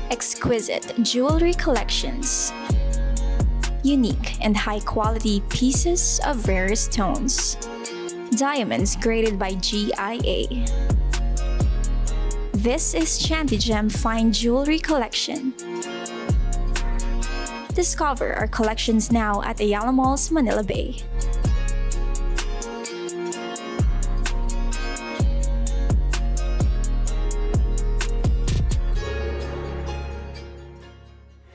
exquisite jewelry collections, unique and high-quality pieces of rare stones, diamonds graded by GIA. This is Chantigem Fine Jewelry Collection. Discover our collections now at Ayala Malls, Manila Bay.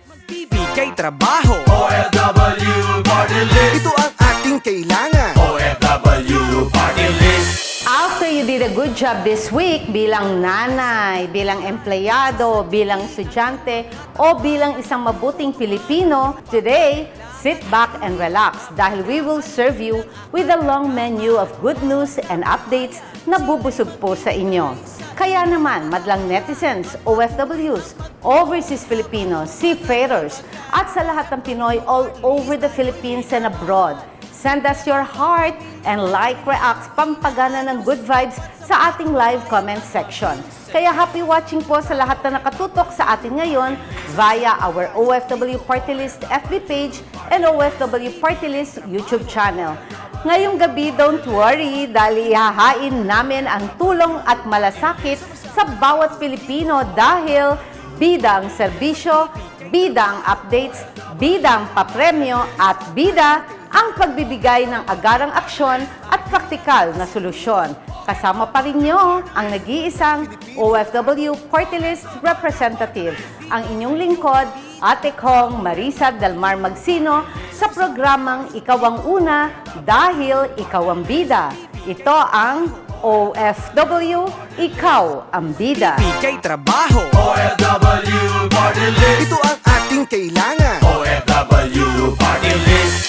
Magbibigay trabaho, OFW Party List. ito ang ating kailangan. OFW Party List. After you did a good job this week bilang nanay, bilang empleyado, bilang estudyante, o bilang isang mabuting Pilipino, today, sit back and relax dahil we will serve you with a long menu of good news and updates na bubusog po sa inyo. Kaya naman, madlang netizens, OFWs, overseas Filipinos, seafarers, at sa lahat ng Pinoy all over the Philippines and abroad, send us your heart and like reacts pampagana ng good vibes sa ating live comment section. Kaya happy watching po sa lahat na nakatutok sa atin ngayon via our OFW Party List FB page and OFW Party List YouTube channel. Ngayong gabi, don't worry dahil ihahain namin ang tulong at malasakit sa bawat Pilipino dahil bidang serbisyo, bidang updates, bidang papremyo at bida ang pagbibigay ng agarang aksyon at praktikal na solusyon. Kasama pa rin nyo ang nag-iisang OFW Party List Representative, ang inyong lingkod, Ate Kong Marisa Delmar Magsino, sa programang Ikaw ang Una dahil Ikaw ang Bida. Ito ang OFW, Ikaw ang Bida. Bigay trabaho, OFW Party List. ito ang ating kailangan. OFW Party List.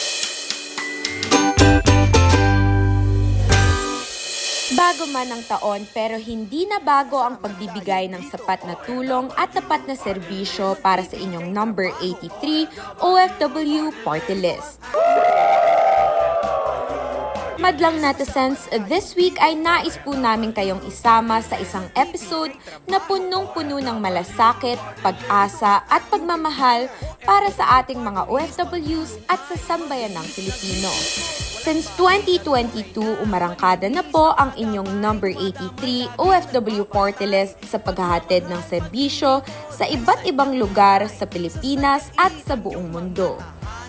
Bago man ang taon pero hindi na bago ang pagbibigay ng sapat na tulong at tapat na serbisyo para sa inyong number 83 OFW Party List. Madlang netizens, this week ay nais po namin kayong isama sa isang episode na punong-puno ng malasakit, pag-asa at pagmamahal para sa ating mga OFWs at sa sambayan ng Pilipino. Since 2022, umarangkada na po ang inyong number 83 OFW Party List sa paghahatid ng serbisyo sa iba't ibang lugar sa Pilipinas at sa buong mundo.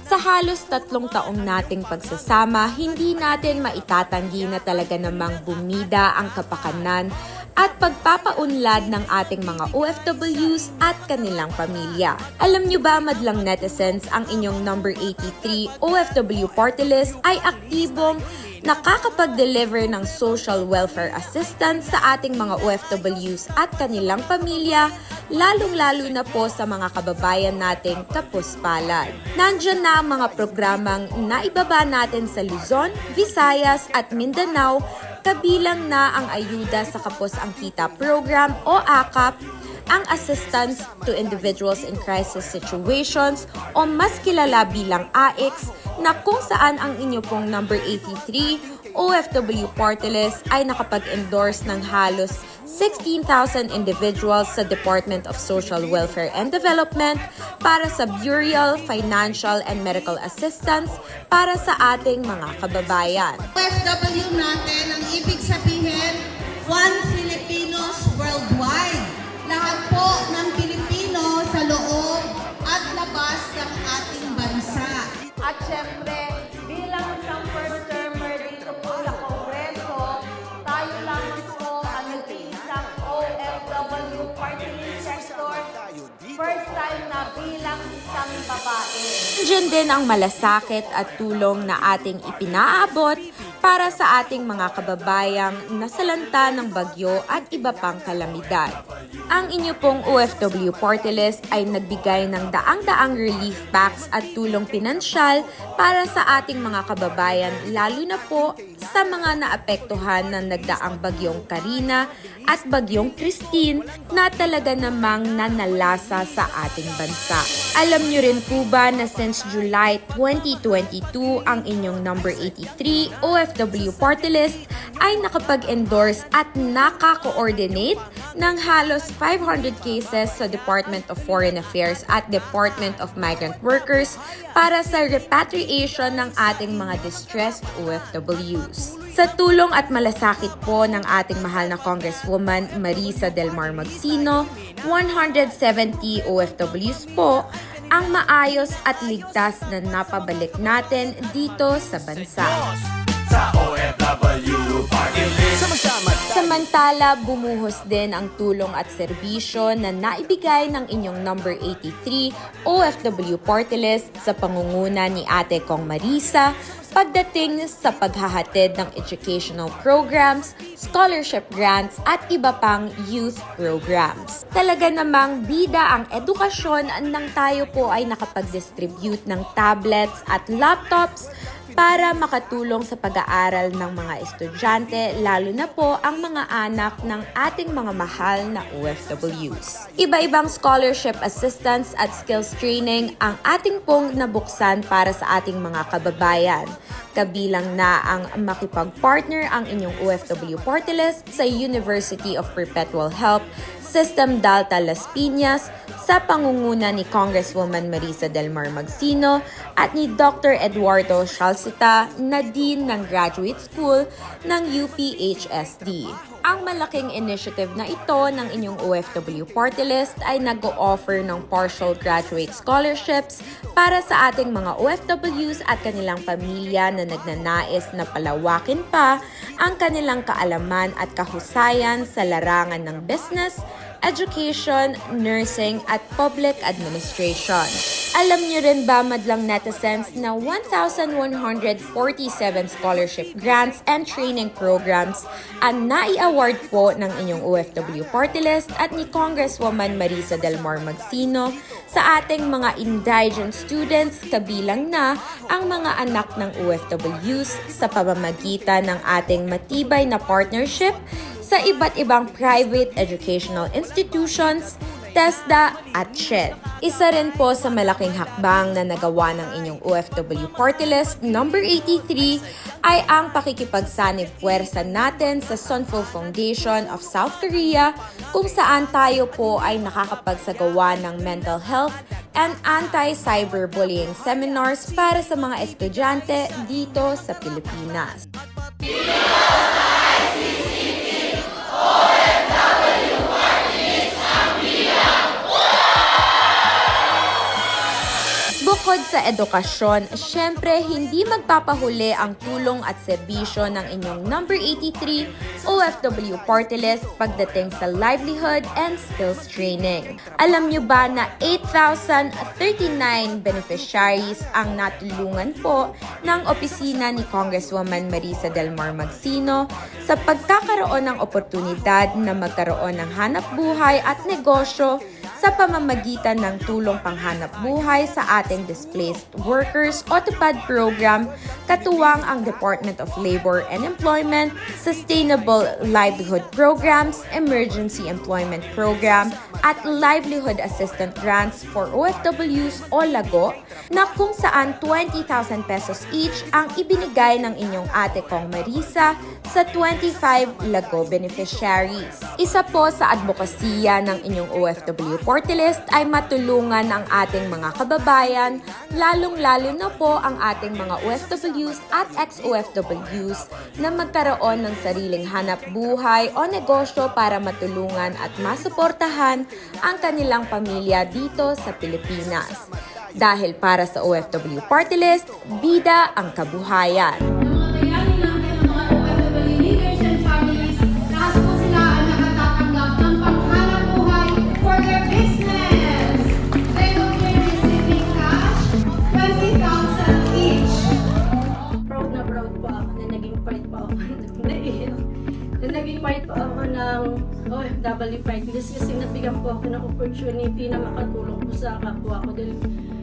Sa halos 3 taong nating pagsasama, hindi natin maitatanggi na talaga namang bumida ang kapakanan at pagpapaunlad ng ating mga OFWs at kanilang pamilya. Alam nyo ba, madlang netizens, ang inyong number 83 OFW Party List ay aktibong nakakapag-deliver ng social welfare assistance sa ating mga OFWs at kanilang pamilya, lalong-lalo na po sa mga kababayan nating kapos-palad. Nandyan na ang mga programang naibaba natin sa Luzon, Visayas at Mindanao, kabilang na ang ayuda sa Kapos ang Kita program o AKAP, ang Assistance to Individuals in Crisis Situations o mas kilala bilang AICS, na kung saan ang inyo pong number 83 OFW Party List ay nakapag-endorse ng halos 16,000 individuals sa Department of Social Welfare and Development para sa burial, financial, and medical assistance para sa ating mga kababayan. OFW natin, ang ibig sabihin, one Filipinos worldwide. Lahat po ng Pilipino sa loob at labas ng ating bansa. At syempre, bilang isang first-termer dito po sa Kongreso, tayo lamang po ang nag-iisang OFW Party List sector. First time na bilang isang babae. Diyan din ang malasakit at tulong na ating ipinaabot para sa ating mga kababayang nasalanta ng bagyo at iba pang kalamidad. Ang inyo pong OFW Party List ay nagbigay ng daang-daang relief packs at tulong pinansyal para sa ating mga kababayan, lalo na po sa mga naapektuhan ng nagdaang bagyong Karina at bagyong Christine na talaga namang nanalasa sa ating bansa. Alam nyo rin po ba na since July 2022, ang inyong number 83 OFW OFW Party List ay nakapag-endorse at naka-coordinate ng halos 500 cases sa Department of Foreign Affairs at Department of Migrant Workers para sa repatriation ng ating mga distressed OFWs. Sa tulong at malasakit po ng ating mahal na Congresswoman Marisa Del Mar Magsino, 170 OFWs po ang maayos at ligtas na napabalik natin dito sa bansa. Sa OFW Party List. Sama-sama Samantala, bumuhos din ang tulong at serbisyo na naibigay ng inyong number 83 OFW Party List sa pangunguna ni Ate Kong Marisa pagdating sa paghahatid ng educational programs, scholarship grants at iba pang youth programs. Talaga namang bida ang edukasyon nang tayo po ay nakapag-distribute ng tablets at laptops para makatulong sa pag-aaral ng mga estudyante, lalo na po ang mga anak ng ating mga mahal na OFWs. Iba-ibang scholarship assistance at skills training ang ating pong nabuksan para sa ating mga kababayan. Kabilang na ang makipag-partner ang inyong OFW Party List sa University of Perpetual Help, System Dalta Las Piñas, sa pangunguna ni Congresswoman Marisa Del Mar Magsino at ni Dr. Eduardo Shalcita na Dean ng Graduate School ng UPHSD. Ang malaking initiative na ito ng inyong OFW Party List ay nag-o-offer ng partial graduate scholarships para sa ating mga OFWs at kanilang pamilya na nagnanais na palawakin pa ang kanilang kaalaman at kahusayan sa larangan ng business, education, nursing at public administration. Alam niyo rin ba, madlang netizens, na 1,147 scholarship grants and training programs ang nai-award po ng inyong OFW Party List at ni Congresswoman Marisa Del Mar Magsino sa ating mga indigent students, kabilang na ang mga anak ng OFWs sa pamamagitan ng ating matibay na partnership sa iba't ibang private educational institutions, TESDA at SHED. Isa rin po sa malaking hakbang na nagawa ng inyong OFW Party List number 83 ay ang pakikipagsanib puwersa natin sa Sunful Foundation of South Korea, kung saan tayo po ay nakakapagsagawa ng mental health and anti-cyberbullying seminars para sa mga estudyante dito sa Pilipinas. Bukod sa edukasyon, syempre hindi magpapahuli ang tulong at serbisyo ng inyong number 83 OFW Party List pagdating sa livelihood and skills training. Alam nyo ba na 8,039 beneficiaries ang natulungan po ng opisina ni Congresswoman Marisa Del Mar Magsino sa pagkakaroon ng oportunidad na magkaroon ng hanap buhay at negosyo sa pamamagitan ng tulong panghanap buhay sa ating Displaced Workers OTPAD program, katuwang ang Department of Labor and Employment, Sustainable Livelihood Programs, Emergency Employment Program, at Livelihood Assistant Grants for OFWs o LAGO, na kung saan 20,000 pesos each ang ibinigay ng inyong Ate Kong Marisa sa 25 LAGO beneficiaries. Isa po sa advokasya ng inyong OFW Party List ay matulungan ang ating mga kababayan, lalong-lalo na po ang ating mga OFWs at ex-OFWs na magkaroon ng sariling hanap buhay o negosyo para matulungan at masuportahan ang kanilang pamilya dito sa Pilipinas. Dahil para sa OFW Party List, bida ang kabuhayan. Naging part po ako ng OFW Pride List kasi nabigyan po ako ng opportunity na makatulong po sa kapwa ko.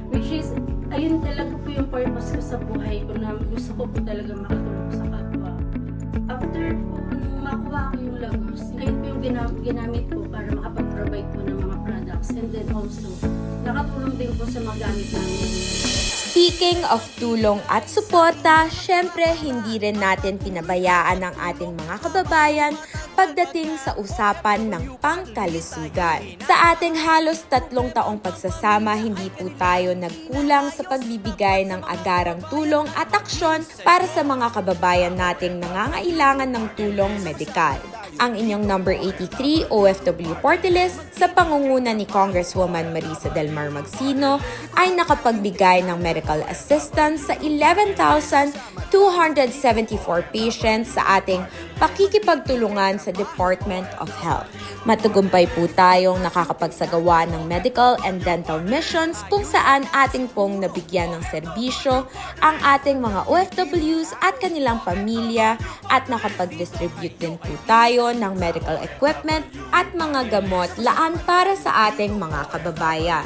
Which is, ayun talaga po yung purpose ko sa buhay ko, na gusto ko po talaga makatulong sa kapwa. After po, nung makuha ko yung Lagos, ayun po yung ginamit ko para makapag-provide po ng mga products. And then also, nakatulong din po sa mga gamit namin Speaking of tulong at suporta, syempre hindi rin natin pinabayaan ang ating mga kababayan pagdating sa usapan ng pangkalusugan. Sa ating halos 3 taong pagsasama, hindi po tayo nagkulang sa pagbibigay ng agarang tulong at aksyon para sa mga kababayan nating nangangailangan ng tulong medikal. Ang inyong number 83 OFW Party List sa pangunguna ni Congresswoman Marisa Del Mar Magsino ay nakapagbigay ng medical assistance sa 11,274 patients sa ating pakikipagtulungan sa Department of Health. Matagumpay po tayong nakakapagsagawa ng medical and dental missions kung saan ating pong nabigyan ng serbisyo ang ating mga OFWs at kanilang pamilya at nakapag-distribute din po tayo ng medical equipment at mga gamot laan para sa ating mga kababayan.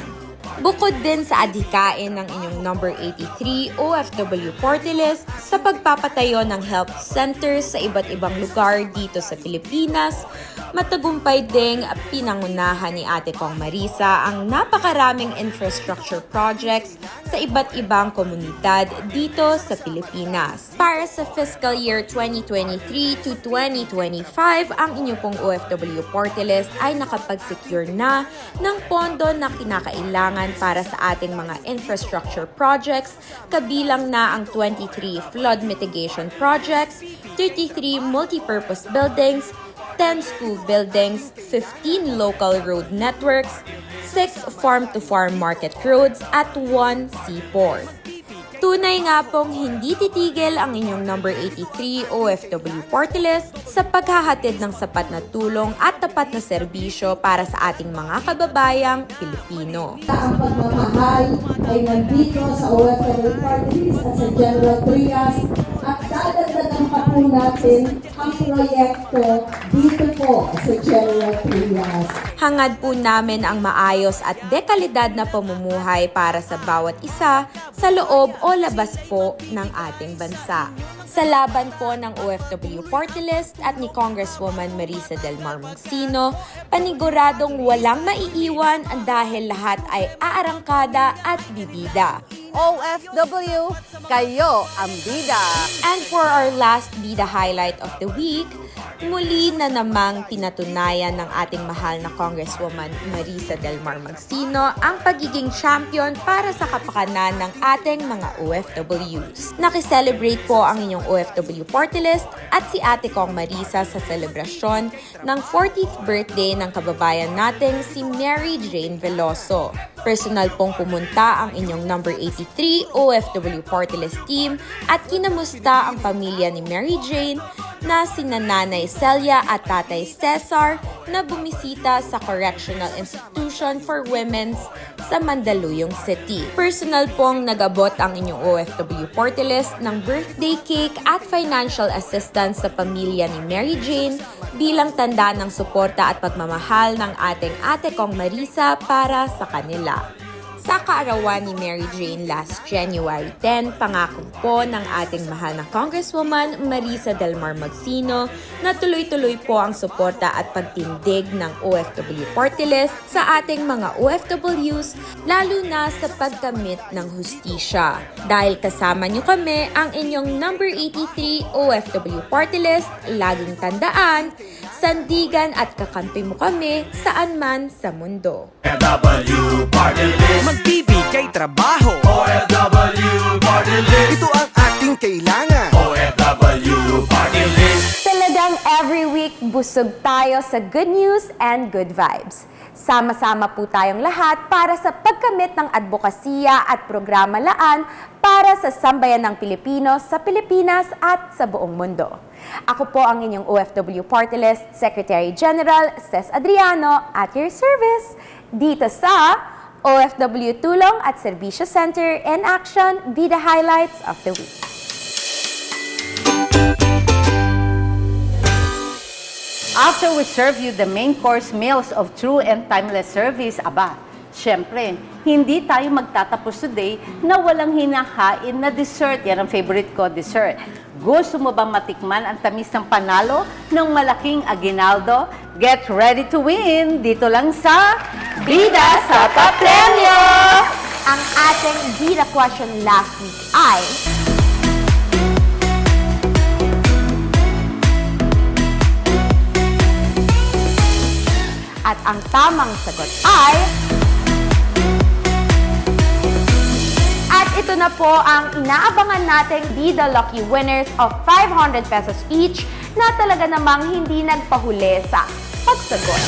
Bukod din sa adhikain ng inyong number 83 OFW Party List sa pagpapatayo ng health centers sa iba't ibang lugar dito sa Pilipinas, matagumpay ding pinangunahan ni Ate Kong Marisa ang napakaraming infrastructure projects sa iba't ibang komunidad dito sa Pilipinas. Para sa fiscal year 2023 to 2025, ang inyong pong OFW Party List ay nakapag-secure na ng pondo na kinakailangan para sa ating mga infrastructure projects, kabilang na ang 23 flood mitigation projects, 33 multipurpose buildings, 10 school buildings, 15 local road networks, 6 farm-to-farm market roads, at 1 seaport. Tunay nga pong hindi titigil ang inyong number 83 OFW Party List sa paghahatid ng sapat na tulong at tapat na serbisyo para sa ating mga kababayang Pilipino. Ang pagmamahal ay nandito sa OFW Party List at sa General Trias at dadagdagan pa po natin ang proyekto dito po sa General Trias. Hangad po namin ang maayos at dekalidad na pamumuhay para sa bawat isa sa loob o labas po ng ating bansa. Sa laban po ng OFW Party List at ni Congresswoman Marisa Del Mar Magsino, paniguradong walang maiiwan dahil lahat ay aarangkada at bibida. OFW, kayo ang bida! And for our last bida highlight of the week, muli na namang pinatunayan ng ating mahal na Congresswoman Marisa Del Mar Magsino ang pagiging champion para sa kapakanan ng ating mga OFWs. Nakiselebrate po ang inyong OFW Party List at si Ate Kong Marisa sa selebrasyon ng 40th birthday ng kababayan nating si Mary Jane Veloso. Personal pong pumunta ang inyong number 83 OFW Party List team at kinamusta ang pamilya ni Mary Jane na sina Nanay Celia at Tatay Cesar na bumisita sa Correctional Institution for Women's sa Mandaluyong City. Personal pong nagabot ang inyong OFW Party List ng birthday cake at financial assistance sa pamilya ni Mary Jane bilang tanda ng suporta at pagmamahal ng ating Ate Kong Marisa para sa kanila. Sa kaarawan ni Mary Jane last January 10, pangako po ng ating mahal na Congresswoman Marisa Del Mar Magsino na tuloy-tuloy po ang suporta at pagtindig ng OFW Party List sa ating mga OFWs, lalo na sa pagkamit ng hustisya. Dahil kasama niyo kami ang inyong number 83 OFW Party List, laging tandaan, sandigan at kakampi mo kami saan man sa mundo. OFW Party List. Magbibigay trabaho. OFW Party List. Ito ang ating kailangan. OFW Party List. Talagang every week busog tayo sa good news and good vibes. Sama-sama po tayong lahat para sa pagkamit ng advokasya at programa laan para sa sambayan ng Pilipino sa Pilipinas at sa buong mundo. Ako po ang inyong OFW Party List Secretary General Ces Adriano at your service dito sa OFW Tulong at Serbisyo Center in Action, Bida Highlights of the Week. After we serve you the main course meals of true and timeless service, syempre, hindi tayo magtatapos today na walang hinahain na dessert. Yan ang favorite ko, dessert. Gusto mo bang matikman ang tamis ng panalo ng malaking aguinaldo? Get ready to win! Dito lang sa Bida sa Papremyo! Ang ating bida question last week ay... At ang tamang sagot ay... At ito na po ang inaabangan nating Bida Lucky winners of 500 pesos each na talaga namang hindi nagpahuli sa pagsagot.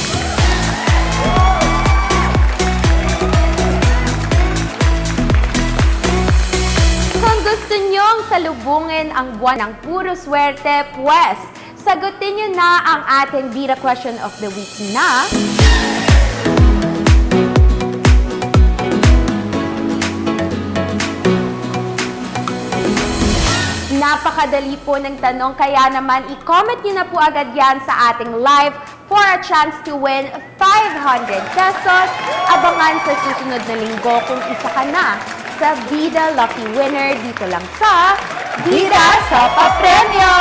Kung gusto nyong salubungin ang buwan ng puro swerte, pues, sagutin nyo na ang ating Bida Question of the Week na... Napakadali po ng tanong, kaya naman i-comment nyo na po agad yan sa ating live for a chance to win 500 pesos. Abangan sa susunod na linggo kung isa ka na sa Bida Lucky Winner dito lang sa Bida sa Papremyo!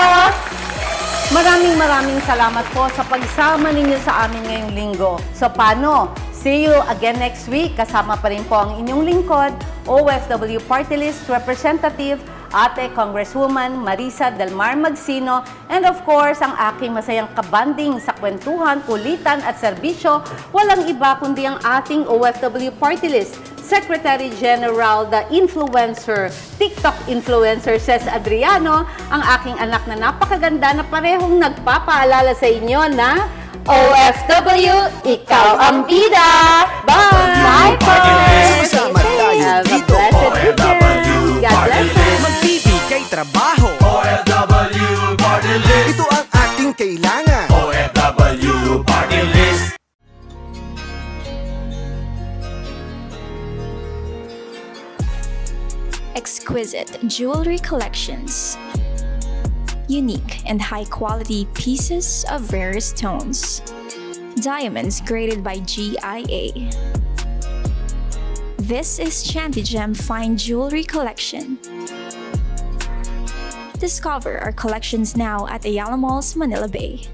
Maraming salamat po sa pagsama ninyo sa amin ngayong linggo. So paano? See you again next week. Kasama pa rin po ang inyong lingkod, OFW Party List Representative, Ate Congresswoman Marisa Del Mar Magsino, and of course, ang aking masayang kabanding sa kwentuhan, kulitan at serbisyo, walang iba kundi ang ating OFW Party List, Secretary General, the influencer, TikTok influencer, Ces Adriano, ang aking anak na napakaganda na parehong nagpapaalala sa inyo na OFW, ikaw ang bida! Bye! Bye, partners! Sama tayo Have a dito. blessed weekend! God bless you! Magbibigay trabaho. OFW Party List. Ito ang ating kailangan. OFW Party List. Exquisite jewelry collections. Unique and high-quality pieces of rarest tones. Diamonds graded by GIA. This is Chanty Gem Fine Jewelry Collection. Discover our collections now at Ayala Malls, Manila Bay.